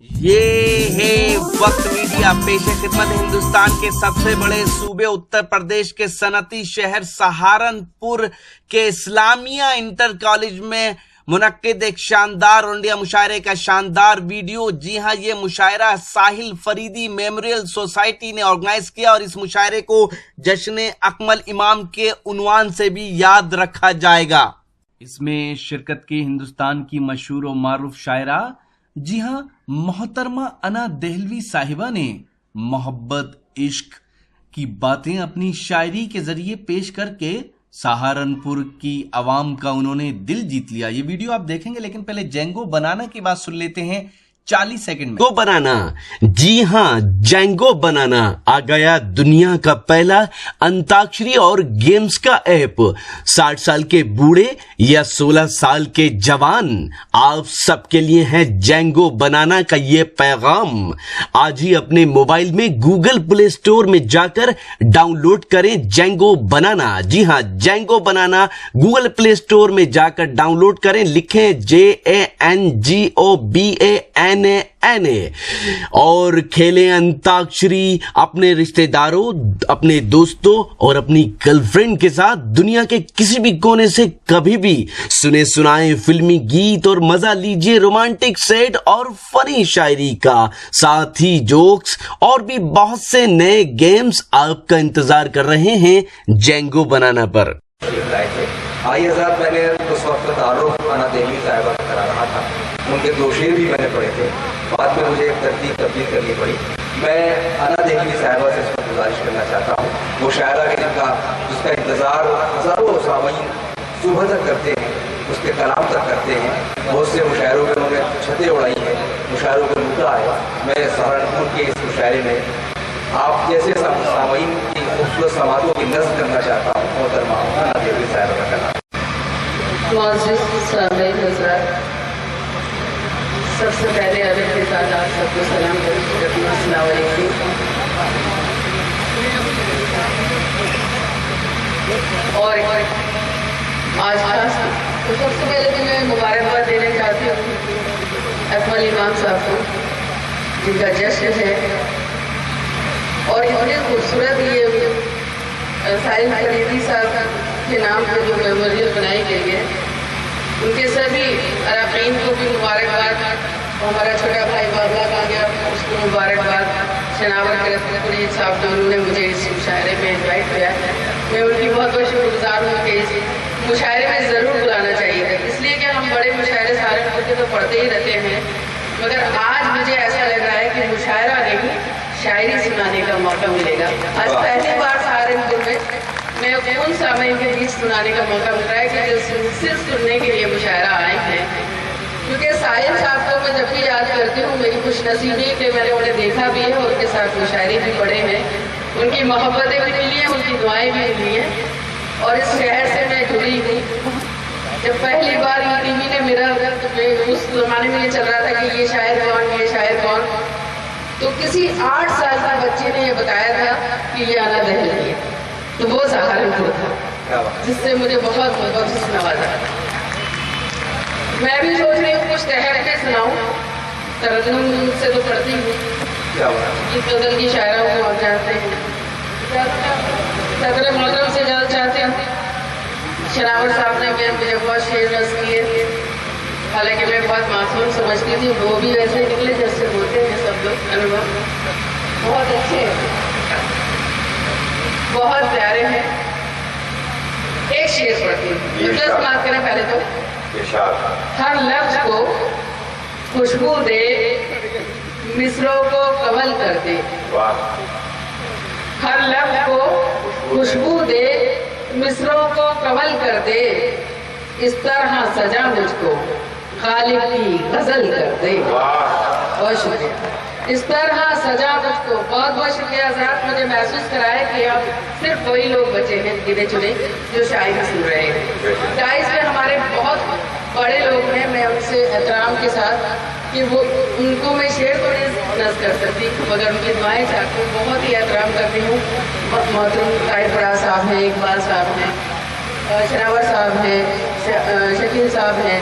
ये है वक्त मीडिया। पेश खिदमत हिंदुस्तान के सबसे बड़े सूबे उत्तर प्रदेश के सनती शहर सहारनपुर के इस्लामिया इंटर कॉलेज में मुनक्किद एक शानदार और इंडिया मुशायरे का शानदार वीडियो। जी हां, ये मुशायरा साहिल फरीदी मेमोरियल सोसाइटी ने ऑर्गेनाइज किया और इस मुशायरे को जश्न अकमल इमाम के उन्वान से भी याद रखा जाएगा। इसमें शिरकत की हिंदुस्तान की मशहूर और मारूफ शायरा जी हां मोहतरमा अना देहलवी साहिबा ने मोहब्बत इश्क की बातें अपनी शायरी के जरिए पेश करके सहारनपुर की आवाम का उन्होंने दिल जीत लिया। ये वीडियो आप देखेंगे, लेकिन पहले जेंगो बनाना की बात सुन लेते हैं 40 सेकंड में। जेंगो बनाना, जी हां जेंगो बनाना आ गया दुनिया का पहला अंताक्षरी और गेम्स का ऐप। 60 साल के बूढ़े या 16 साल के जवान, आप सबके लिए है जेंगो बनाना का ये पैगाम। आज ही अपने मोबाइल में गूगल प्ले स्टोर में जाकर डाउनलोड करें जेंगो बनाना। जी हां, जेंगो बनाना गूगल प्ले स्टोर में जाकर डाउनलोड करें, लिखें JANGOBANANA और खेलें अंताक्षरी अपने रिश्तेदारों, अपने दोस्तों और अपनी गर्लफ्रेंड के साथ दुनिया के किसी भी कोने से कभी भी। सुने सुनाए फिल्मी गीत और मजा लीजिए रोमांटिक सेट और फनी शायरी का, साथ ही जोक्स और भी बहुत से नए गेम्स आपका इंतजार कर रहे हैं जेंगो बनाना पर। मैंने उस वक्त तारुफ अना देहलवी साहिबा का करा रहा था, उनके 2 शेर भी मैंने पढ़े थे। बाद में मुझे एक तरतीब तब्दील करनी पड़ी। मैं अना देहलवी साहिबा से इसमें गुजारिश करना चाहता हूँ, वो शायरा के जिसका इंतज़ार हज़ारों सामीन सुबह तक करते हैं, उसके कलाम तक करते हैं। बहुत से मुशायरों में उन्होंने छतें उड़ाई हैं, मुशायरों को लूटा है। मैं सहारनपुर के इस मुशायरे में आप जैसे सामीन की खूबसूरत समातों की नज़्म करना चाहता हूँ। मोहतरमा अना देहलवी साहिबा का कलाम। सबसे पहले अदब के साथ आप सबको सलाम करती। अस्सलाम वालेकुम। और आज खास तो सबसे पहले तो मैं मुबारकबाद देना चाहती हूँ अकमल इमाम साहब को, जिनका जश्न है और इतने खूबसूरत ये साहिल फरीदी साहब के नाम पर जो मेमोरियल बनाई गई है, उनके सभी अरबीन को भी मुबारकबाद। हमारा छोटा भाई बाबला का गया, उसको मुबारकबाद। शनावर करपुरी साहब ने उन्होंने मुझे इस मुशायरे में इन्वाइट किया। मैं उनकी बहुत बहुत शुक्रगुजार हूँ कि इस मुशायरे में ज़रूर बुलाना चाहिए था, इसलिए कि हम बड़े मुशायरे सहारनपुर के तो पढ़ते ही रहते हैं, मगर आज मुझे ऐसा लग रहा है कि मुशायरा नहीं शायरी सुनाने का मौका मिलेगा। आज पहली बार सहारनपुर में मैं उन सामीन के बीच सुनाने का मौका मिल रहा है कि जो सिर्फ सुनने के लिए मुशायरा आए हैं। क्योंकि साहिल साहब को मैं जब भी याद करती हूँ, मेरी खुशनसीबी कि मैंने उन्हें देखा भी है और उनके साथ मुशायरे भी पढ़े हैं, उनकी मोहब्बतें भी मिली हैं, उनकी दुआएं भी मिली हैं और इस शहर से मैं जुड़ी हूँ। जब पहली बार ये टीवी ने मेरा उस जमाने में ये चल रहा था कि ये शायर कौन, ये शायर कौन, तो किसी 8 साल के बच्चे ने यह बताया था कि ये अना देहलवी है, तो वो सहारनपुर था, जिससे मुझे बहुत बहुत नवाजा। मैं भी सोच रही हूँ कुछ तहर के सुनाऊँ, तरन्नुम से तो पढ़ती हूँ, इस गजल की शायरा को आप जानते हैं, सदर मोहतरम से ज़्यादा चाहते हैं। शनावर साहब ने मुझे बहुत शेर नज़्म किए, हालांकि मैं बहुत मासूम समझती थी, वो भी वैसे निकले जैसे बोलते हैं सब लोग। अनुभव बहुत अच्छे हैं, बहुत प्यारे हैं। एक शेर पढ़ती हूँ, मतलब बात करें पहले तो। हर लफ्ज को खुशबू दे, मिसरों को कमल कर दे। हर लफ्ज को खुशबू दे, मिसरों को कमल कर दे। इस तरह सजा मुझको खालिक की गजल कर दे। बहुत शुक्रिया। इस तरह सजा मुझको, बहुत बहुत शुक्रिया हज़रात, मुझे महसूस कराया कि अब सिर्फ वही लोग बचे हैं गिने चुने जो शायरी सुन रहे हैं। डाइस में हमारे बहुत बड़े लोग हैं, मैं उनसे एहतराम के साथ कि वो उनको मैं शेर तो नहीं नज़्म कर सकती, मगर उनकी दुआएं चाहती हूँ, बहुत ही एहतराम करती हूँ। मोहतरम ताहिर बड़ा साहब हैं, इकबाल साहब हैं, शनावर साहब हैं, शकील साहब हैं,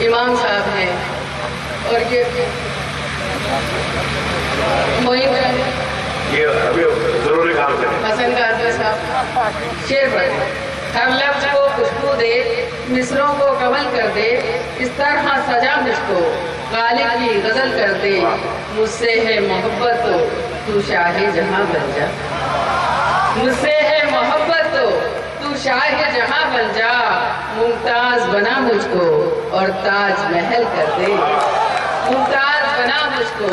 इमाम साहब हैं, और ये अभी जरूरी काम करें। हसन कादरी साहब शेर पढ़े। हर लफ्ज को खुशबू दे, मिसरों को कमल कर दे, इस तरह सजा मुझको गालिब की गजल कर दे। मुझसे है मोहब्बत तो तू शाहे जहां बन जा, मुझसे है मोहब्बत तो तू शाहे जहां बन जा। मुमताज बना मुझको और ताज महल कर दे, मुमताज बना मुझको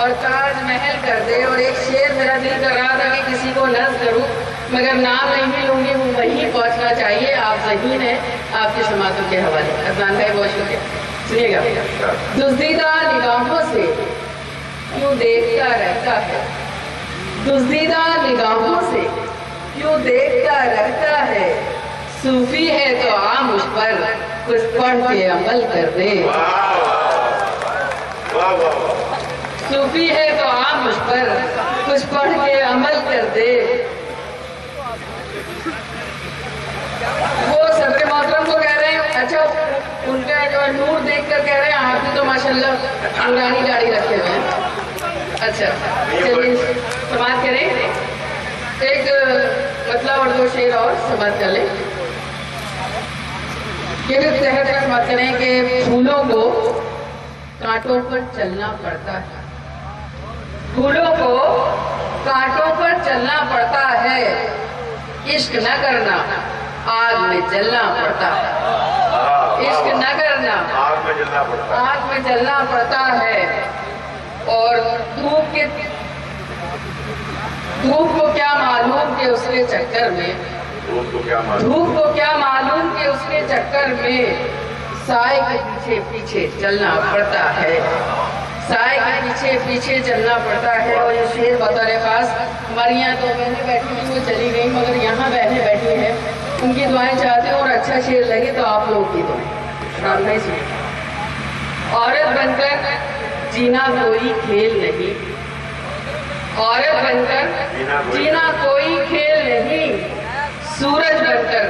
और ताज महल कर दे। और एक शेर मेरा दिल कर रहा था कि किसी को नज़्म करूं, मगर नाम नहीं लूंगी, वो वहीं पहुंचना चाहिए। आप ज़हीन हैं, आपकी समातों के हवाले। अदनान भाई बहुत शुक्रिया। सुनिएगा। दुज़दीदा निगाहों से क्यों देखता रहता है, दुज़दीदा निगाहों से क्यों देखता रहता है। सूफी है तो आ मुझ पर कुछ पढ़ के अमल कर दे, सूफी है तो आ मुझ पर कुछ पढ़ के अमल कर दे। वो सदर मोहतरम को कह रहे हैं, अच्छा उनका जो नूर देखकर कह रहे हैं आप भी तो माशाल्लाह नूरानी गाड़ी रखे हुए हैं। अच्छा चलिए समाप्त करें, एक मतलब और दो शेर और समाप्त कर लें। के तहत समाप्त करें कि फूलों को कांटों पर चलना पड़ता है, फूलों को कांटों पर चलना पड़ता है। इश्क न करना आग में जलना पड़ता है, इश्क न करना आग में जलना पड़ता है, आग में जलना पड़ता है। और धूप को क्या मालूम कि उसके चक्कर में, धूप को क्या मालूम, धूप को क्या मालूम कि उसके चक्कर में साए के पीछे पीछे चलना पड़ता है, साए के पीछे पीछे चलना पड़ता है। और ये शेर बतौर खास हमारी यहाँ तो बहनें बैठी हुई, वो चली गई, मगर यहाँ बहनें बैठी हैं, उनकी दुआएं चाहते हैं। और अच्छा शेर लगे तो आप लोग की दुआएं नहीं सुनिए। औरत बनकर जीना कोई खेल नहीं, औरत बनकर जीना कोई खेल नहीं। सूरज बनकर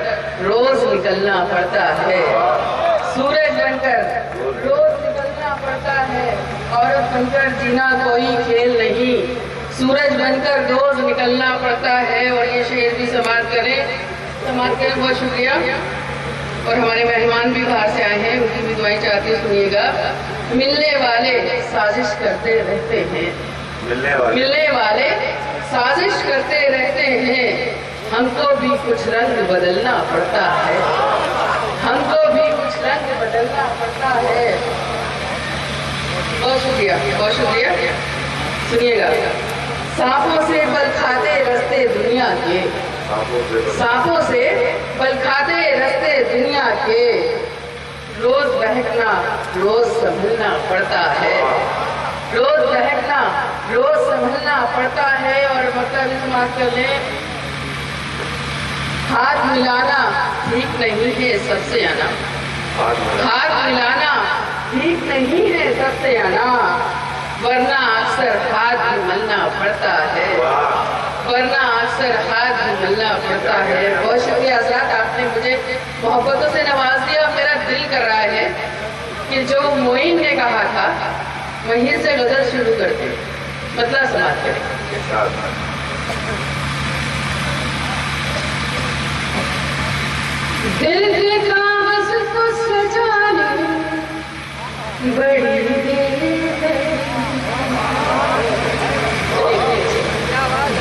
रोज निकलना पड़ता है, सूरज बनकर रोज निकलना पड़ता है। औरत बनकर जीना कोई खेल नहीं, सूरज बनकर रोज निकलना पड़ता है। और ये शेर भी समाप्त करें, समाप्त करें। बहुत शुक्रिया। और हमारे मेहमान भी बाहर से आए हैं, उनकी भी दुआएं चाहते हैं, सुनिएगा। मिलने वाले साजिश करते रहते हैं, मिलने वाले साजिश करते रहते हैं। हमको भी कुछ रंग बदलना पड़ता है, हमको भी कुछ रंग बदलना पड़ता है। बहुत शुक्रिया, बहुत शुक्रिया। सुनिएगा। सांपों से बल खाते रस्ते दुनिया के, सांपों से बल खाते रस्ते दुनिया के। रोज बहकना रोज संभलना पड़ता है, रोज बहकना रोज संभलना पड़ता है। और मतलब समाप्त कर लें, हाथ मिलाना ठीक नहीं है सबसे आना, हाथ मिलाना ठीक नहीं है सबसे आना। वरना अक्सर हाथ मलना पड़ता है, वरना अक्सर हाथ मलना पड़ता है। बहुत शुक्रिया हज़रात, आपने मुझे मोहब्बतों से नवाज दिया। मेरा दिल कर रहा है कि जो मोइन ने कहा था वहीं से गजल शुरू करते, मतलब समाप्त करें। दिल के कागज को सजाने बड़ी देर है,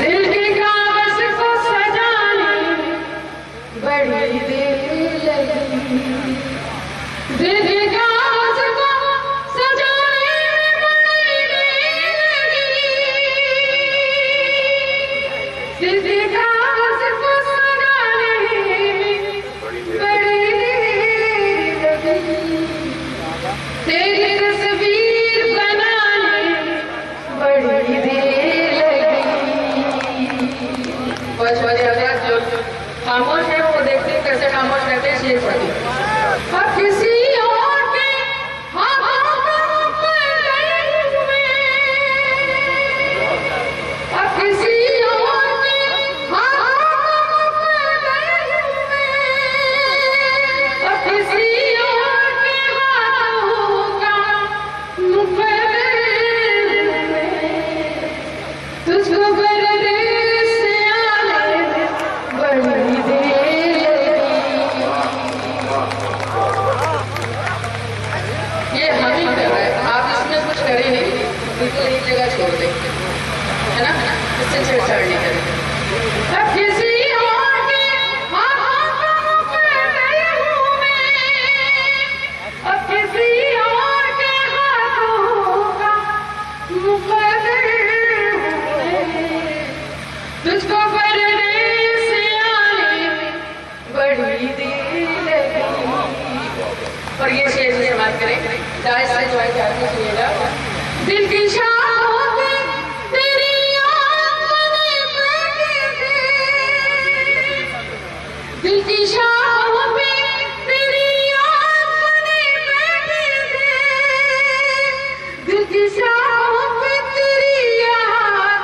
दिल के कागज को सजाने बड़ी देर लगी, दिल के कागज को सजाने में बड़ी देर लगी, दिल के कागज को सजाने बड़ी देर लगी। तेरी तस्वीर बिल्कुल एक जगह छोड़ दे, है ना, इससे छेड़छाड़ नहीं करें। अब किसी और के हाथों में गई हूँ मैं, अब किसी और के हाथों का मुकद्दर हूँ मैं, तुझको परदेस आने में बड़ी देर लगी। और ये शेर से बात करें, दाएं से जो है जाके सुनिएगा। दिल की शाखों पे तेरी आंखें बैठी थी, दिल की शाखों पे तेरी आंखें बैठी थी, दिल की शाखों पे तेरी याद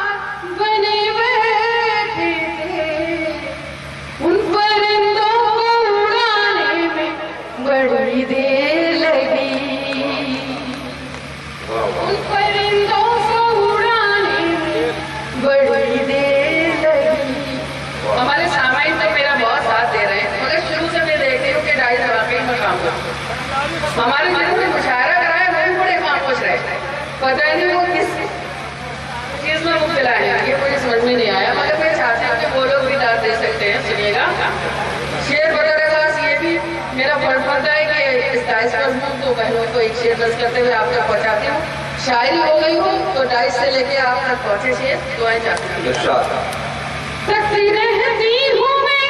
बने बैठे थे, उन परिंदों को उड़ाने में बड़ी देर लगी, उन परिंदों को उड़ाने में बड़ी देर लगी। हमारे सामाइन तो मेरा बहुत साथ दे रहे हैं, मगर शुरू से मैं देख रही हूँ कि डाइस वाकई में काम करते। हमारे दिल में मुशायरा कराए वो बड़े खामोश रहे, पता नहीं वो किस चीज में मुब्तला है, ये मुझे समझ में नहीं आया। मगर मैं चाहती हूँ कि वो लोग भी दाद दे सकते हैं। सुनिएगा, शेर वगैरह का ये भी मेरा फर्ज बनता है कि इस डाइस पर हूँ तो बहनों को एक शेर दर्ज करते हुए आप तक पहुँचाती हूँ। शायरी हो गई हो तो डाइस से लेके आप तक पहुँचे शेर दुआएं चाहती हूँ। तकती रहती हूँ मैं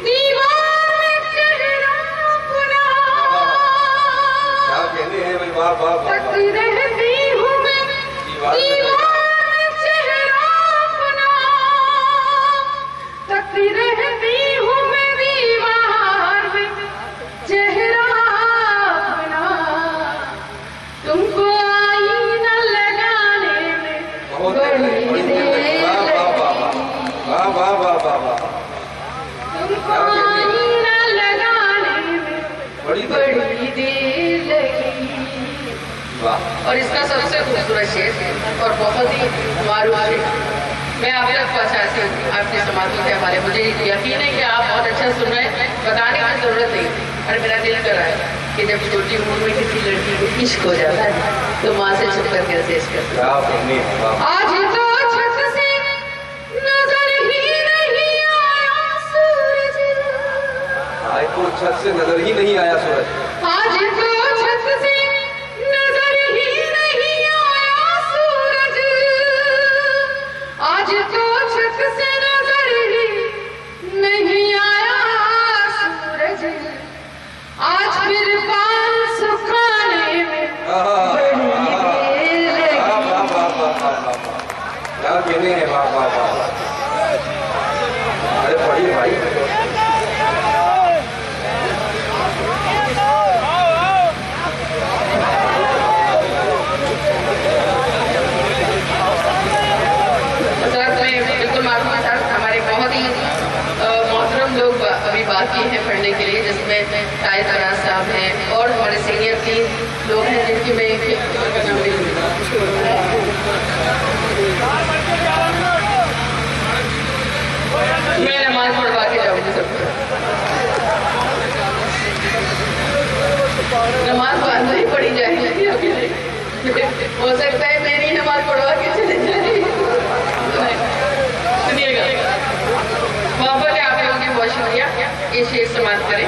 दीवार में चेहरा अपना, क्या कहने हैं भाई, वाह वाह वाह। तकती रहती हूँ मैं दीवार में चेहरा अपना, तकती रहती हूँ मैं दीवार में चेहरा अपना, तुमको आईना लगाने में बड़ी देर लगी, वाह वाह वाह वाह वाह। तुमको आईना लगाने में बड़ी देर लगी। वाह। और इसका सबसे खूबसूरत शेर और बहुत ही मारूफ शेर मैं आप तक पहुँचाती हूँ आपके समाधि के हवाले। मुझे यकीन है कि आप बहुत अच्छा सुन रहे हैं, बताने की जरूरत नहीं। और मेरा दिल कर रहा है कि जब छोटी उम्र में किसी लड़की को इश्क हो जाता है तो माँ से छुप कर कैसे इश्क करता है। आज तो छत से नजर ही नहीं आया सूरज, आज तो छत से नजर ही नहीं आया सूरज, आज तो छत से नजर ही नहीं आया सूरज, आज तो छत से नजर ही नहीं आया सूरज, आज फिर पान सुखाने में बड़ी देर लगी। क्या कहने हैं, वाह वाह वाह। अरे पढ़िए भाई। बिल्कुल मालूम है सर, हमारे बहुत ही मोहतरम लोग अभी बाकी हैं पढ़ने के लिए, जिसमें ताहिर फराज साहब हैं और हमारे सीनियर 3 लोग हैं जिनकी मैं नमाज पढ़वा के जाऊँगी सबको। नमाज बाद में ही पढ़ी जाएगी अभी हो सकता है मेरी नमाज पढ़वा के चले जाए। सुनिएगा, मोहब्बत है आप लोगों की, बहुत शुक्रिया। ये शेर समाप्त करें।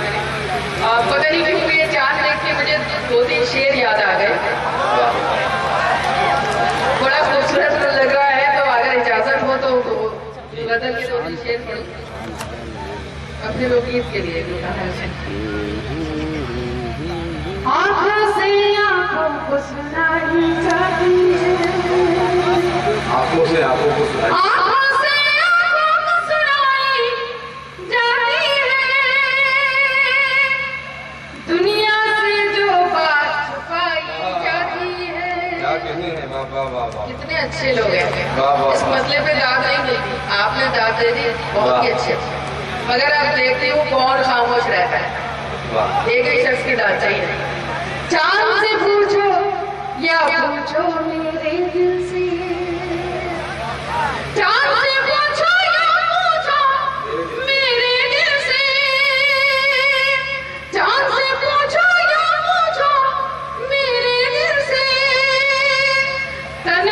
पता नहीं क्यों ये चांद देख के मुझे 2-3 शेर याद आ गए, बड़ा खूबसूरत लग रहा है। तो अगर इजाजत हो तो बदल के 2-3 शेर पढ़ो अपने लोकगीत के लिए। आँखों से आँखों को सुनाई जाती है, आंखों से आंखों को सुनाई, आँखों से आँखों को सुनाई जाती है, दुनिया से जो बात छुपाई जाती है। क्या कहने हैं, वाह वाह वाह वाह। कितने अच्छे लोग हैं, वाह, वाह, इस मसले पे दाद नहीं मिलती, आपने दाद दे दी, बहुत ही अच्छे। मगर आप देखते हो कौन खामोश रहता है, वाह। एक ही शख्स की दाद चाहिए। चांद से पूछो या पूछो मेरे दिल से, चांद से पूछो या पूछो मेरे दिल से, चांद से पूछो या पूछो मेरे दिल से, तन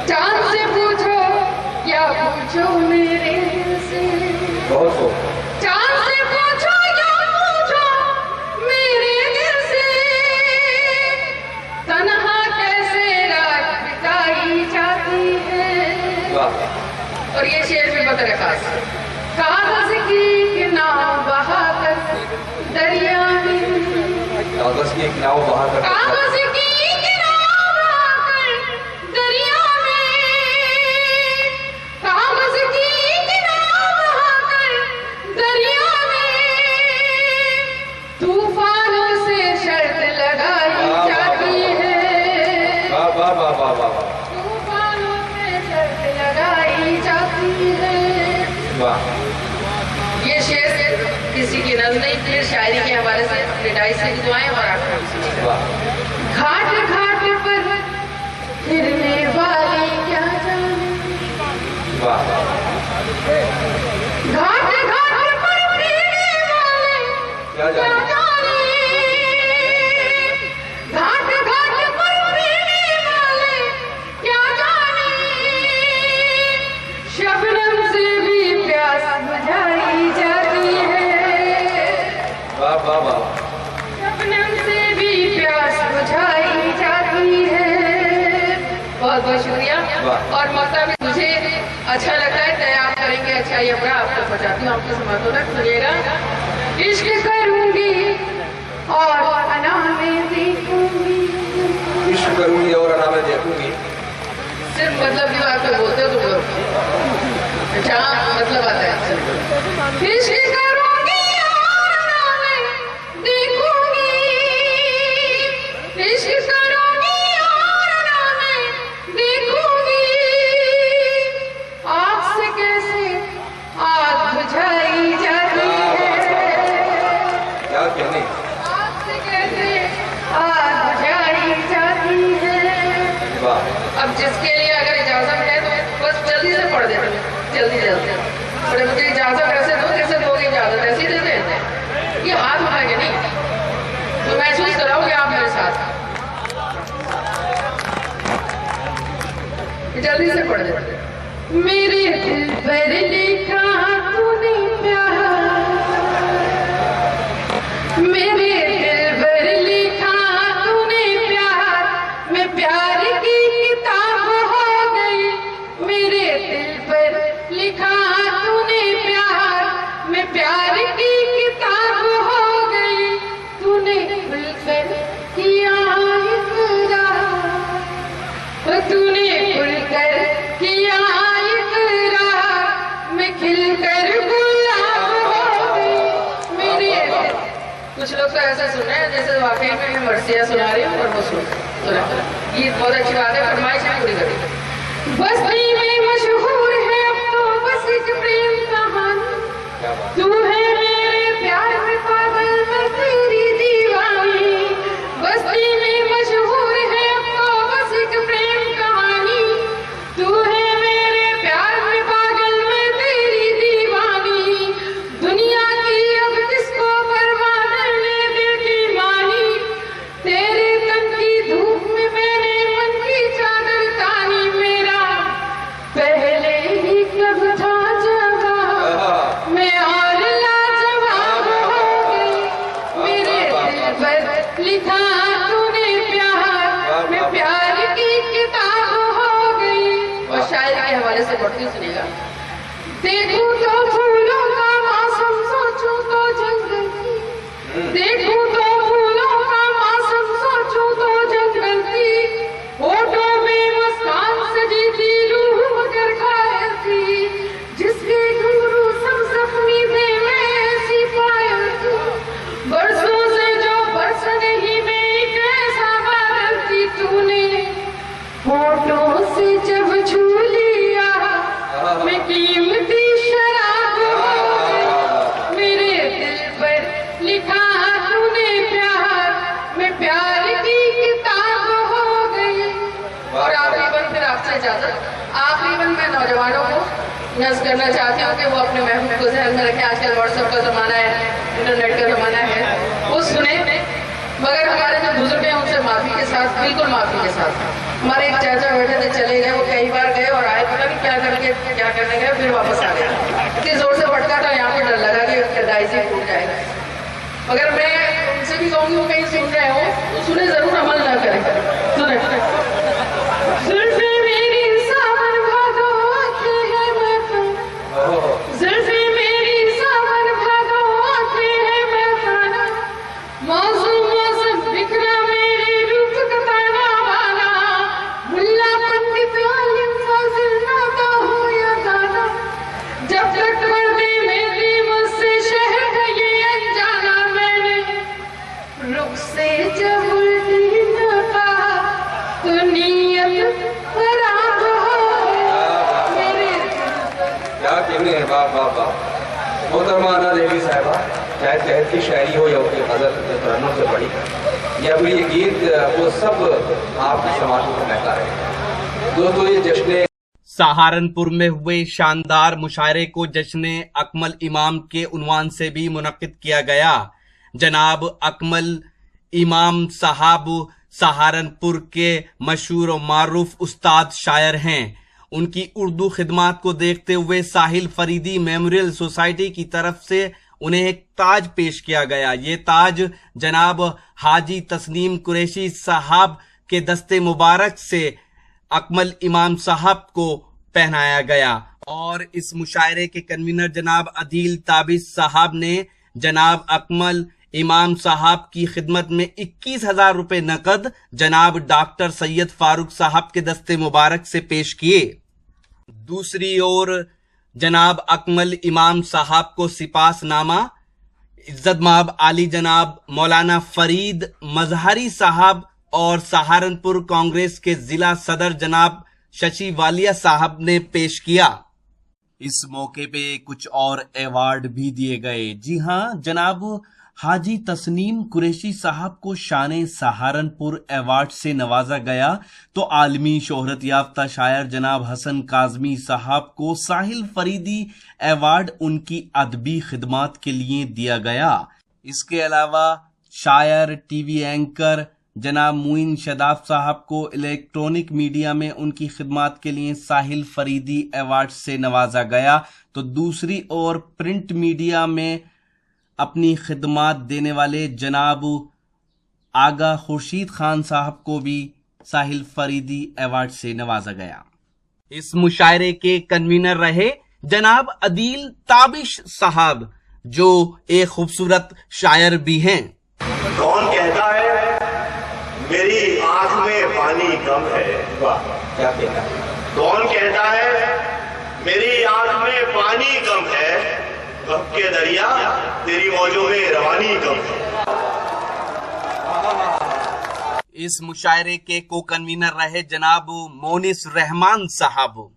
चांद से पूछो या पूछो मेरे दिल से, बहुत हो। चांद से पूछो या पूछो मेरे दिल से, तन्हा कैसे रात बिताई जाती है। वाह। और ये शेर में बता रखा है, कागज की नाव बहाकर दरिया में, कागज की एक नाव बहाकर, कागज की नाव बहाकर दरिया में, कागज की नाव बहाकर दरिया में, तूफानों से शर्त लगाई जाती है। वाह वाह वाह वाह वाह। तूफानों से शर्त लगाई जाती है। वाह। ये शेर किसी की नज़र नहीं, फिर शायरी के हवाले से अपने डायरी से लिखवाएं और आपको वाह। घाट घाट पर फिरने वाली क्या जाने, वाह। घाट घाट पर फिरने वाले क्या जाने, घाट घाट पर फिरने वाले क्या जाने, शबनम से भी प्यास बुझाई जाती है। वाह वाह वाह। शबनम से भी प्यास बुझाई जाती है। बहुत बहुत शुक्रिया। वाह। और मौका भी मुझे अच्छा लगता है, तैयार करेंगे अच्छा ये अपना आपको पहुँचाती हूँ, आपको समर्थन तक सुनिएगा। इश्क करूंगी और अना में देखूंगी, इश्क करूंगी और अना में देखूंगी। सिर्फ मतलब की बात तो बोलते हो तुम लोग, अच्छा मतलब आता है। इश्क करूंगी और अना में देखूंगी, इश्क करूंगी और अना में देखूंगी, आग से कैसे आग बुझाई जाती है, क्या कहने। आग से कैसे आग बुझाई जाती है। वाह। अब जिसके लिए अगर इजाजत है तो बस जल्दी से पढ़ देते, जल्दी जल्दी। और मुझे इजाजत ऐसे दो जैसे दोगे इजाजत, ऐसी देते हैं। ये हाथ उठाएंगे नहीं, तो महसूस कराओगे आप मेरे साथ। जल्दी से पढ़ देते। मेरे दिल पर लिखा तूने प्यार, मेरे दिल पर लिखा तूने प्यार, मैं प्यार की किताब हो गई। मेरे दिल पर लिखा तूने प्यार, मैं प्यार की किताब हो गई। तूने खुलकर किया इकरार, तूने खुलकर किया इकरार, मैं खिलकर गुलाब हो गई। मेरे कुछ लोग तो ऐसा सुन रहे हैं जैसे वाकई में मैं मर्सिया सुना रही हूँ और वो सुना। ये बहुत अच्छी बात है, फरमाइश है पूरी करी। बस्ती में मशहूर है अब तो बस एक प्रेम कहानी, तू है मेरे प्यार में पागल मैं तेरी दीवानी। बस्ती में मशहूर है अब तो बस एक प्रेम कहानी, तू है मेरे प्यार में पागल मैं तेरी दीवानी। दुनिया की अब किसको परवाह है दिल की मानी, तेरे तन की धूप में मैंने मन की चादर तानी। मेरा पहले ही कब था जवाब, मैं और लाजवाब हो गई। मेरे दिल पर लिखा तूने प्यार, मैं प्यार की किताब हो गई। और शायद के हवाले से पढ़ती सुनेगा। देखूं तो फूलों का मौसम, सोचूं तो जंगल की, देखूं तो फूलों का मौसम, सोचूं तो जंगल की। होठों में मुस्कान सजी थी, रूह मगर घायल थी, जिसके घुंघरू सब जख्मी थे, मैं ऐसी पायल थी। बरसों से जो बरस नहीं, मैं एक ऐसा बादल थी। तूने होठों से जब छू लिया, मैं कीमती शराब हो गई। मेरे दिल पर लिखा तूने प्यार, मैं प्यार की किताब हो गई। और आखिरी बन फिर आपसे इजाजत। आखिरी बन मैं नौजवानों को नज़ करना चाहती हूँ कि वो अपने महबूब को ध्यान में रखें। आजकल व्हाट्सएप का ज़माना है, इंटरनेट का ज़माना है, वो सुने। मगर हमारे जो बुजुर्ग हैं उनसे माफी के साथ, बिल्कुल माफी के साथ। हमारे एक चाचा बैठे थे, चले गए, वो कई बार गए और आए, पता नहीं क्या करने गए, फिर वापस आ गए। इतनी जोर से फटका था, यहाँ पे डर लगा कि डायसी फूट जाएगा। मगर मैं उनसे भी कहूँगी, वो कहीं सुन रहे हो तो सुने जरूर, अमल ना करें। सुने मोहतरमा आना देवी साहिबा, चाहे तहत की शायरी हो या उनकी गजल तरन्नुम से पढ़ी, या फिर ये गीत, वो सब आपकी समाज को महका रहे हैं। दोस्तों, ये जश्न सहारनपुर में हुए शानदार मुशायरे को जश्न अकमल इमाम के उन्वान से भी मुनक्किद किया गया। जनाब अकमल इमाम साहब सहारनपुर के मशहूर और मारूफ उस्ताद शायर हैं। उनकी उर्दू खिदमात को देखते हुए साहिल फरीदी मेमोरियल सोसाइटी की तरफ से उन्हें एक ताज पेश किया गया। ये ताज जनाब हाजी तस्नीम कुरैशी साहब के दस्ते मुबारक से अकमल इमाम साहब को पहनाया गया और इस मुशायरे के कन्वीनर जनाब अदील ताबिश साहब ने जनाब अकमल इमाम साहब की खिदमत में 21,000 रुपए नकद जनाब डॉक्टर सैयद फारूक साहब के दस्ते मुबारक से पेश किए। दूसरी ओर जनाब अकमल इमाम साहब को सिपासनामा इज्जत माब आली जनाब मौलाना फरीद मजहरी साहब और सहारनपुर कांग्रेस के जिला सदर जनाब शशि वालिया साहब ने पेश किया। इस मौके पे कुछ और अवार्ड भी दिए गए। जी हां, जनाब हाजी तस्नीम कुरैशी साहब को शान सहारनपुर अवार्ड से नवाजा गया, तो आलमी शोहरत याफ्ता शायर जनाब हसन काजमी साहब को साहिल फरीदी अवार्ड उनकी अदबी खिदमात के लिए दिया गया। इसके अलावा शायर टीवी एंकर जनाब मुइन शदाब साहब को इलेक्ट्रॉनिक मीडिया में उनकी खिदमात के लिए साहिल फरीदी अवार्ड से नवाजा गया, तो दूसरी ओर प्रिंट मीडिया में अपनी खिदमात देने वाले जनाब आगा खुर्शीद खान साहब को भी साहिल फरीदी अवार्ड से नवाजा गया। इस मुशायरे के कन्वीनर रहे जनाब अदील ताबिश साहब, जो एक खूबसूरत शायर भी हैं। कौन कहता है मेरी आंख में पानी कम है? वाह, क्या कहना। कौन कहता है मेरी आंख में पानी कम है? कब के दरिया तेरी मौजों में रवानी कम है। इस मुशायरे के को कन्वीनर रहे जनाब मोनिस रहमान साहब।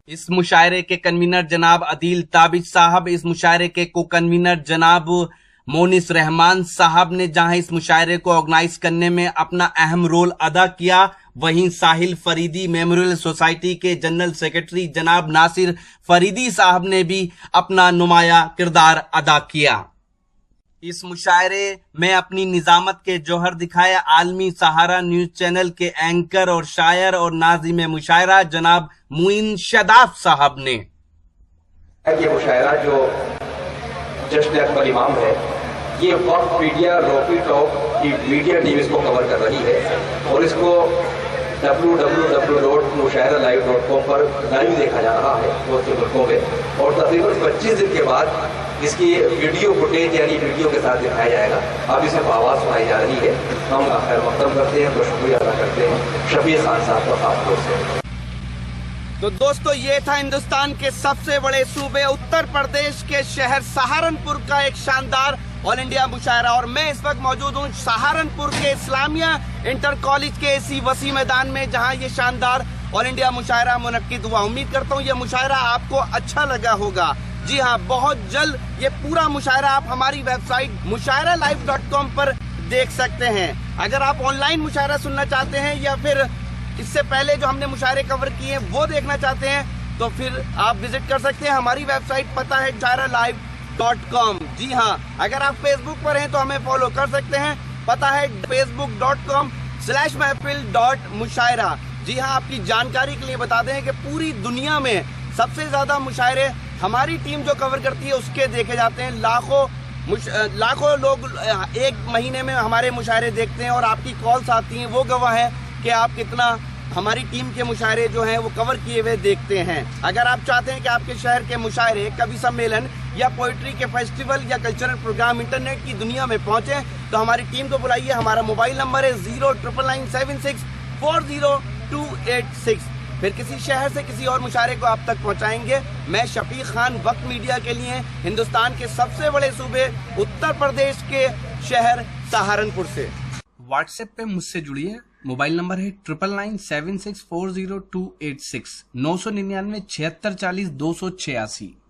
इस मुशायरे के कन्वीनर जनाब अदील ताबिश साहब। इस मुशायरे के को कन्वीनर जनाब मोनिस रहमान साहब ने जहां इस मुशायरे को ऑर्गेनाइज करने में अपना अहम रोल अदा किया, वहीं साहिल फरीदी मेमोरियल सोसाइटी के जनरल सेक्रेटरी जनाब नासिर फरीदी साहब ने भी अपना नुमाया किरदार अदा किया। इस मुशायरे में अपनी निजामत के जौहर दिखाया आलमी सहारा न्यूज चैनल के एंकर और शायर और नाज़िम मुशायरा जनाब मुइन शदाब साहब ने। ये मुशायरा जो जश्न अकमल इमाम है, ये वक्त मीडिया रॉकी टॉक की मीडिया टीम इसको कवर कर रही है और इसको www.mushairalive.com पर लाइव देखा जा रहा है बहुत से मुल्कों में, और तकरीबन 25 दिन के बाद इसकी वीडियो फुटेज यानी वीडियो के साथ दिखाया जाएगा। अब इसे आवाज़ सुनाई जा रही है। हम खैर मकदम करते हैं, तो शुक्रिया अदा करते हैं शफी खान साहब का खास तौर से। तो दोस्तों, ये था हिंदुस्तान के सबसे बड़े सूबे उत्तर प्रदेश के शहर सहारनपुर का एक शानदार ऑल इंडिया मुशायरा, और मैं इस वक्त मौजूद हूँ सहारनपुर के इस्लामिया इंटर कॉलेज के इसी वसी मैदान में, जहाँ ये शानदार ऑल इंडिया मुशायरा मुनक्किद हुआ। उम्मीद करता हूँ ये मुशायरा आपको अच्छा लगा होगा। जी हाँ, बहुत जल्द ये पूरा मुशायरा आप हमारी वेबसाइट mushairalive.com पर देख सकते हैं। अगर आप ऑनलाइन मुशायरा सुनना चाहते हैं या फिर इससे पहले जो हमने मुशायरे कवर किए हैं वो देखना चाहते हैं, तो फिर आप विजिट कर सकते हैं। हमारी वेबसाइट पता है mushairalive.com। जी हाँ, अगर आप फेसबुक पर हैं तो हमें फॉलो कर सकते हैं पता है facebook.com/महफिल.मुशायरा। जी हाँ, आपकी जानकारी के लिए बता दें कि पूरी दुनिया में सबसे ज्यादा मुशायरे हमारी टीम जो कवर करती है उसके देखे जाते हैं। लाखों लोग एक महीने में हमारे मुशायरे देखते हैं और आपकी कॉल्स आती हैं, वो गवाह है कि आप कितना हमारी टीम के मुशायरे जो हैं वो कवर किए हुए देखते हैं। अगर आप चाहते हैं कि आपके शहर के मुशायरे, कवि सम्मेलन या पोइट्री के फेस्टिवल या कल्चरल प्रोग्राम इंटरनेट की दुनिया में पहुंचे तो हमारी टीम को बुलाइए। हमारा मोबाइल नंबर है 09997640286। फिर किसी शहर से किसी और मुशायरे को आप तक पहुंचाएंगे। मैं शफीक खान, वक्त मीडिया के लिए हिंदुस्तान के सबसे बड़े सूबे उत्तर प्रदेश के शहर सहारनपुर से। व्हाट्सएप पे मुझसे जुड़िए। मोबाइल नंबर है 9997640286 999 7640 286।